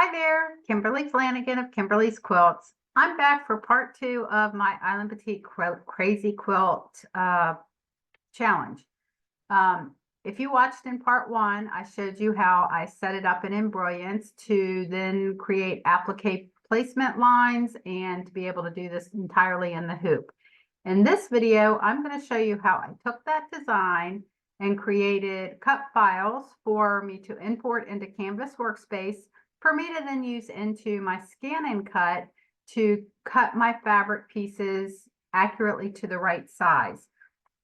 Hi there, Kimberly Flanagan of Kimberly's Quilts. I'm back for part 2 of my Island Batik Crazy Quilt challenge. If you watched in part 1, I showed you how I set it up in Embrilliance to then create applique placement lines and to be able to do this entirely in the hoop. In this video, I'm going to show you how I took that design and created cut files for me to import into Canvas Workspace for me to then use into my scan and cut to cut my fabric pieces accurately to the right size.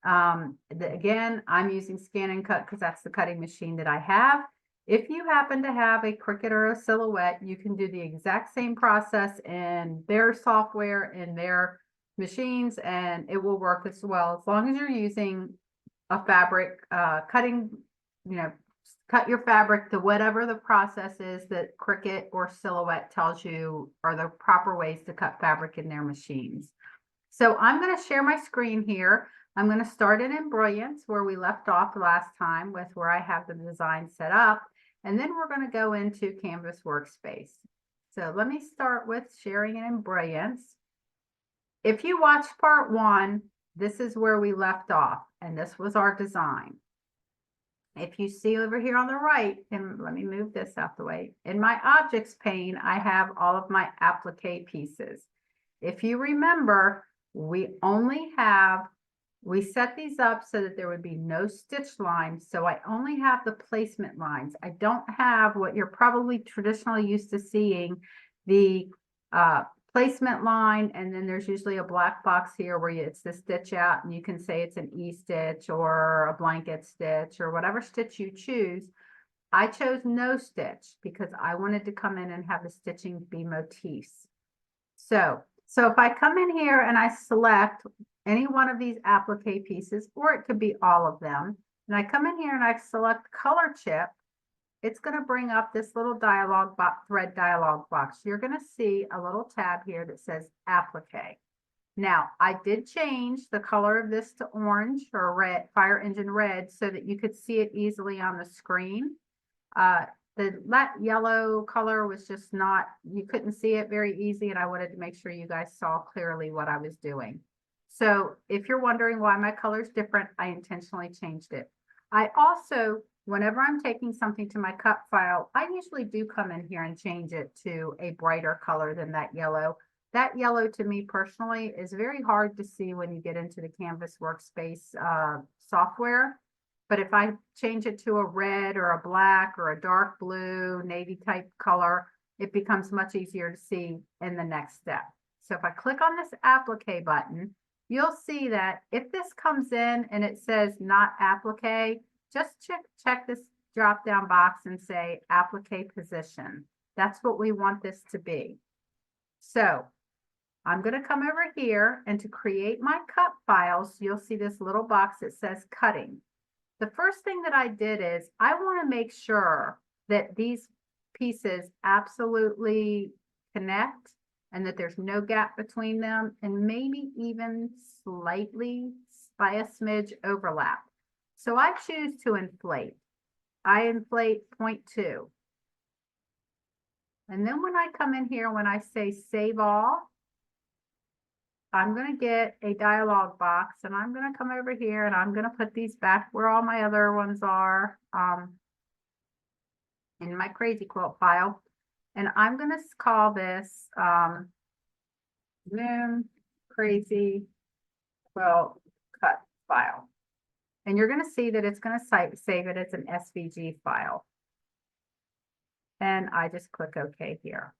Again, I'm using scan and cut because that's the cutting machine that I have. If you happen to have a Cricut or a Silhouette, you can do the exact same process in their software, in their machines, and it will work as well, as long as you're using a fabric cutting, cut your fabric to whatever the process is that Cricut or Silhouette tells you are the proper ways to cut fabric in their machines. So I'm going to share my screen here. I'm going to start in Embrilliance where we left off last time with where I have the design set up, and then we're going to go into Canvas Workspace. So let me start with sharing in Embrilliance. If you watched part 1, this is where we left off, and this was our design. If you see over here on the right, and let me move this out the way, in my objects pane, I have all of my applique pieces. If you remember, we set these up so that there would be no stitch lines. So I only have the placement lines. I don't have what you're probably traditionally used to seeing, the placement line, and then there's usually a black box here where it's the stitch out, and you can say it's an E-stitch or a blanket stitch or whatever stitch you choose. I chose no stitch because I wanted to come in and have the stitching be motifs. So if I come in here and I select any one of these applique pieces, or it could be all of them, and I come in here and I select color chip, it's going to bring up this little dialog box, thread dialog box. You're going to see a little tab here that says applique. Now, I did change the color of this to orange or red, fire engine red, so that you could see it easily on the screen. The yellow color was just not, you couldn't see it very easy, and I wanted to make sure you guys saw clearly what I was doing. So if you're wondering why my color is different, I intentionally changed it. I also, whenever I'm taking something to my cut file, I usually do come in here and change it to a brighter color than that yellow. That yellow to me personally is very hard to see when you get into the Canvas Workspace software. But if I change it to a red or a black or a dark blue, navy type color, it becomes much easier to see in the next step. So if I click on this applique button, you'll see that if this comes in and it says not applique, just check this drop down box and say applique position. That's what we want this to be. So I'm going to come over here, and to create my cut files, you'll see this little box that says cutting. The first thing that I did is I want to make sure that these pieces absolutely connect and that there's no gap between them, and maybe even slightly by a smidge overlap. So I choose to inflate. I inflate 0.2. And then when I come in here, when I say save all, I'm going to get a dialog box, and I'm going to come over here and I'm going to put these back where all my other ones are in my Crazy Quilt file. And I'm going to call this Crazy Quilt cut file. And you're going to see that it's going to save it as an SVG file. And I just click OK here.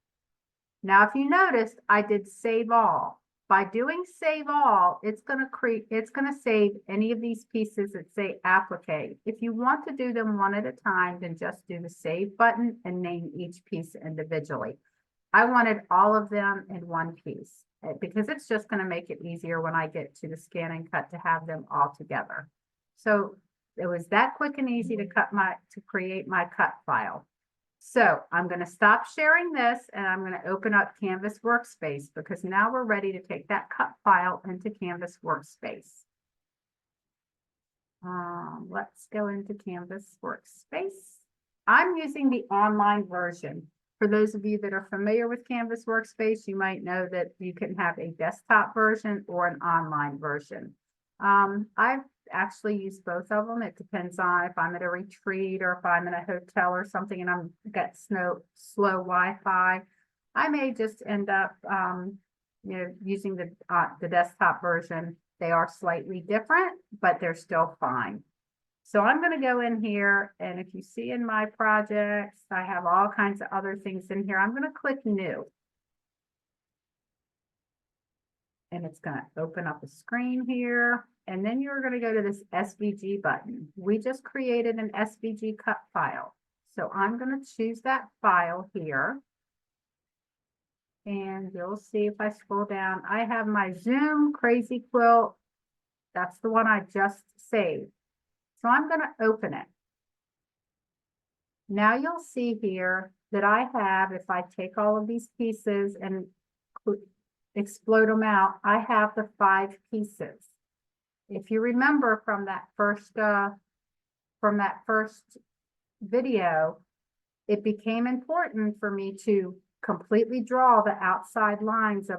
Now, if you noticed, I did save all. By doing save all, it's going to save any of these pieces that say applique. If you want to do them one at a time, then just do the save button and name each piece individually. I wanted all of them in one piece because it's just going to make it easier when I get to the scan and cut to have them all together. So it was that quick and easy to create my cut file. So I'm going to stop sharing this, and I'm going to open up Canvas Workspace because now we're ready to take that cut file into Canvas Workspace. Let's go into Canvas Workspace. I'm using the online version. For those of you that are familiar with Canvas Workspace, you might know that you can have a desktop version or an online version. I've actually used both of them. It depends on if I'm at a retreat or if I'm in a hotel or something and I'm got slow Wi-Fi. I may just end up, using the desktop version. They are slightly different, but they're still fine. So I'm going to go in here, and if you see in my projects, I have all kinds of other things in here. I'm going to click New. And it's going to open up a screen here. And then you're going to go to this SVG button. We just created an SVG cut file. So I'm going to choose that file here. And you'll see if I scroll down, I have my Zoom Crazy Quilt. That's the one I just saved. So I'm going to open it. Now you'll see here that I have, if I take all of these pieces and explode them out, I have the 5 pieces. If you remember from that first video, it became important for me to completely draw the outside lines of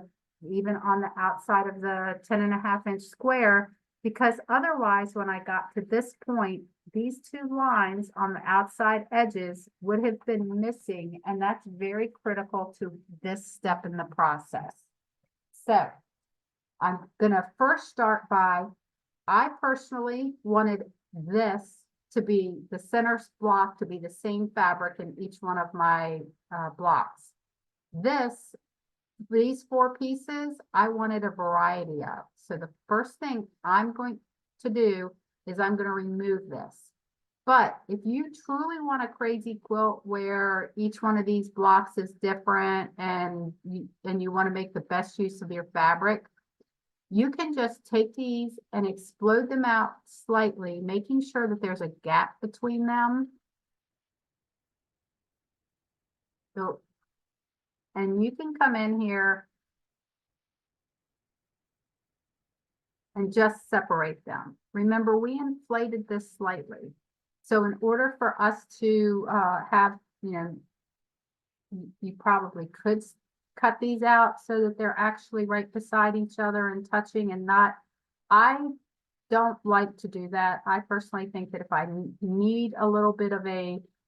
even on the outside of the 10.5-inch square, because otherwise when I got to this point, these 2 lines on the outside edges would have been missing, and that's very critical to this step in the process. So I'm gonna first start by, I personally wanted this to be the center block to be the same fabric in each one of my blocks. These 4 pieces, I wanted a variety of. So the first thing I'm going to do is I'm going to remove this. But if you truly want a crazy quilt where each one of these blocks is different and you want to make the best use of your fabric, you can just take these and explode them out slightly, making sure that there's a gap between them. So, and you can come in here and just separate them. Remember, we inflated this slightly. So in order for us to have, you probably could cut these out so that they're actually right beside each other and touching and not, I don't like to do that. I personally think that if I need a little bit of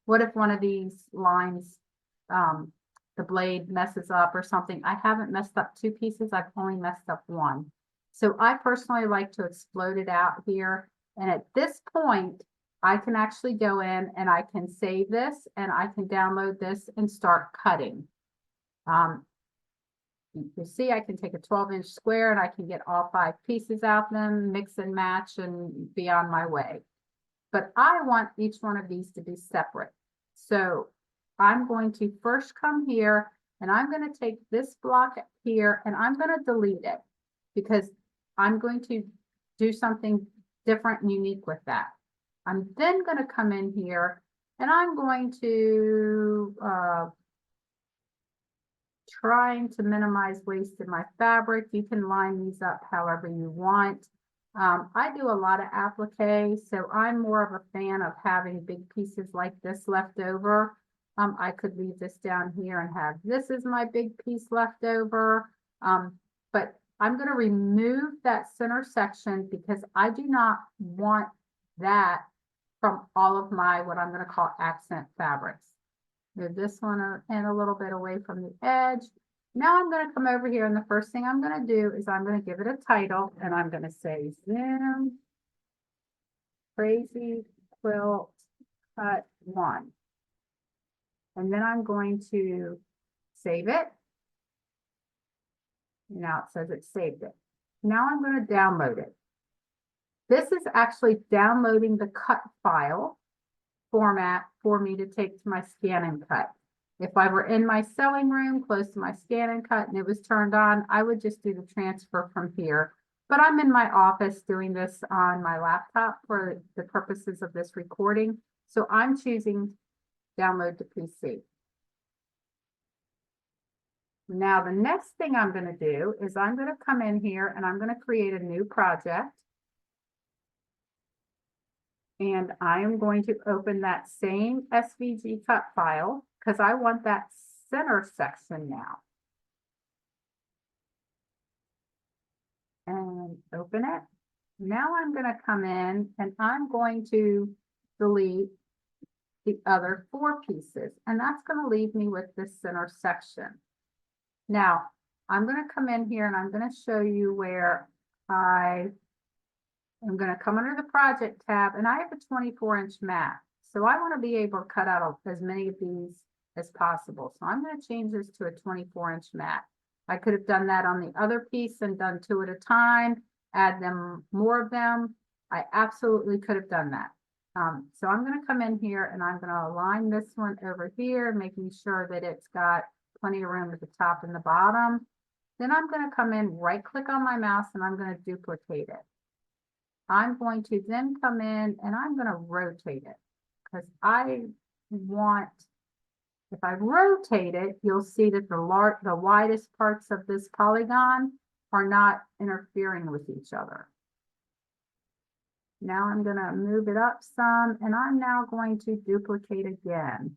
what if one of these lines, the blade messes up or something? I haven't messed up 2 pieces, I've only messed up 1. So I personally like to explode it out here. And at this point, I can actually go in and I can save this and I can download this and start cutting. You see, I can take a 12-inch square and I can get all 5 pieces out them, mix and match and be on my way. But I want each one of these to be separate. So I'm going to first come here and I'm going to take this block here and I'm going to delete it because I'm going to do something different and unique with that. I'm then going to come in here and I'm going to trying to minimize waste in my fabric. You can line these up however you want. I do a lot of applique, so I'm more of a fan of having big pieces like this left over. I could leave this down here and have this as my big piece left over. But I'm going to remove that center section because I do not want that from all of my, what I'm going to call accent fabrics. Move this one in a little bit away from the edge. Now I'm going to come over here and the first thing I'm going to do is I'm going to give it a title and I'm going to say Zoom Crazy Quilt Cut 1. And then I'm going to save it. Now it says it saved it. Now I'm going to download it. This is actually downloading the cut file format for me to take to my scan and cut. If I were in my sewing room close to my scan and cut and it was turned on, I would just do the transfer from here. But I'm in my office doing this on my laptop for the purposes of this recording. So I'm choosing download to PC. Now, the next thing I'm going to do is I'm going to come in here and I'm going to create a new project. And I am going to open that same SVG cut file because I want that center section now. And open it. Now I'm going to come in and I'm going to delete the other 4 pieces, and that's going to leave me with this center section. Now I'm going to come in here and I'm going to show you where I'm going to come under the project tab, and I have a 24-inch mat. So I want to be able to cut out as many of these as possible. So I'm going to change this to a 24-inch mat. I could have done that on the other piece and done 2 at a time, add them more of them. I absolutely could have done that. So I'm going to come in here and I'm going to align this one over here, making sure that it's got plenty of room at the top and the bottom. Then I'm going to come in, right click on my mouse, and I'm going to duplicate it. I'm going to then come in and I'm going to rotate it, because I want, if I rotate it, you'll see that the widest parts of this polygon are not interfering with each other. Now I'm going to move it up some, and I'm now going to duplicate again.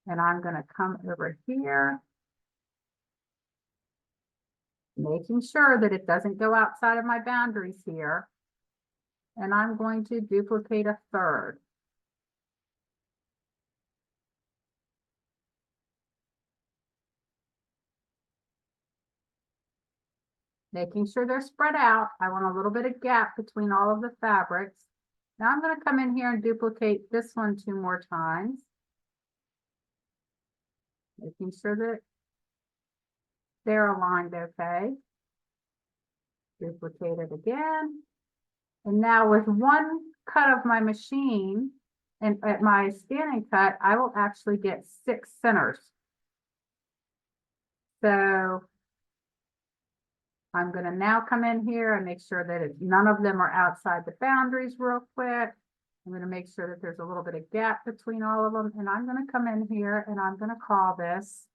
And I'm going to come over here, making sure that it doesn't go outside of my boundaries here. And I'm going to duplicate a 3rd. Making sure they're spread out. I want a little bit of gap between all of the fabrics. Now I'm going to come in here and duplicate this one 2 more times. Making sure that they're aligned okay. Duplicate it again. And now with 1 cut of my machine and at my scanning cut, I will actually get 6 centers. So I'm going to now come in here and make sure that none of them are outside the boundaries real quick. I'm going to make sure that there's a little bit of gap between all of them. And I'm going to come in here and I'm going to call this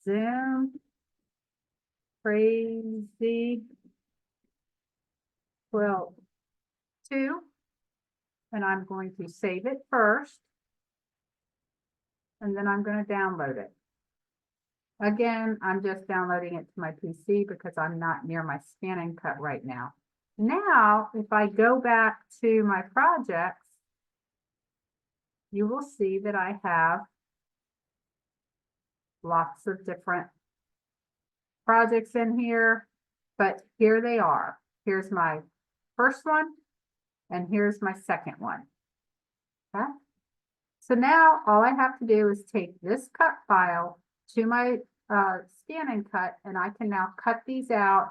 Zoom Crazy Quilt 2. And I'm going to save it first. And then I'm going to download it. Again, I'm just downloading it to my PC because I'm not near my scanning cut right now. Now, if I go back to my projects, you will see that I have lots of different projects in here, but here they are. Here's my first one, and here's my second one. Okay? So now all I have to do is take this cut file to my scan and cut, and I can now cut these out,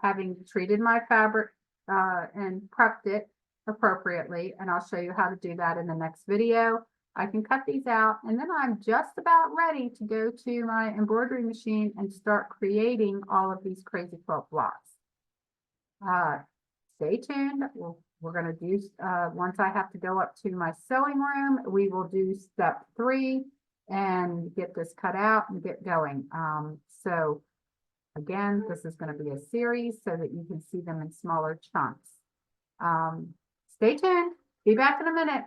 having treated my fabric and prepped it appropriately, and I'll show you how to do that in the next video. I can cut these out, and then I'm just about ready to go to my embroidery machine and start creating all of these Crazy Quilt blocks. Stay tuned. We're going to do, once I have to go up to my sewing room, we will do step 3 and get this cut out and get going. So again, this is going to be a series so that you can see them in smaller chunks. Stay tuned. Be back in a minute.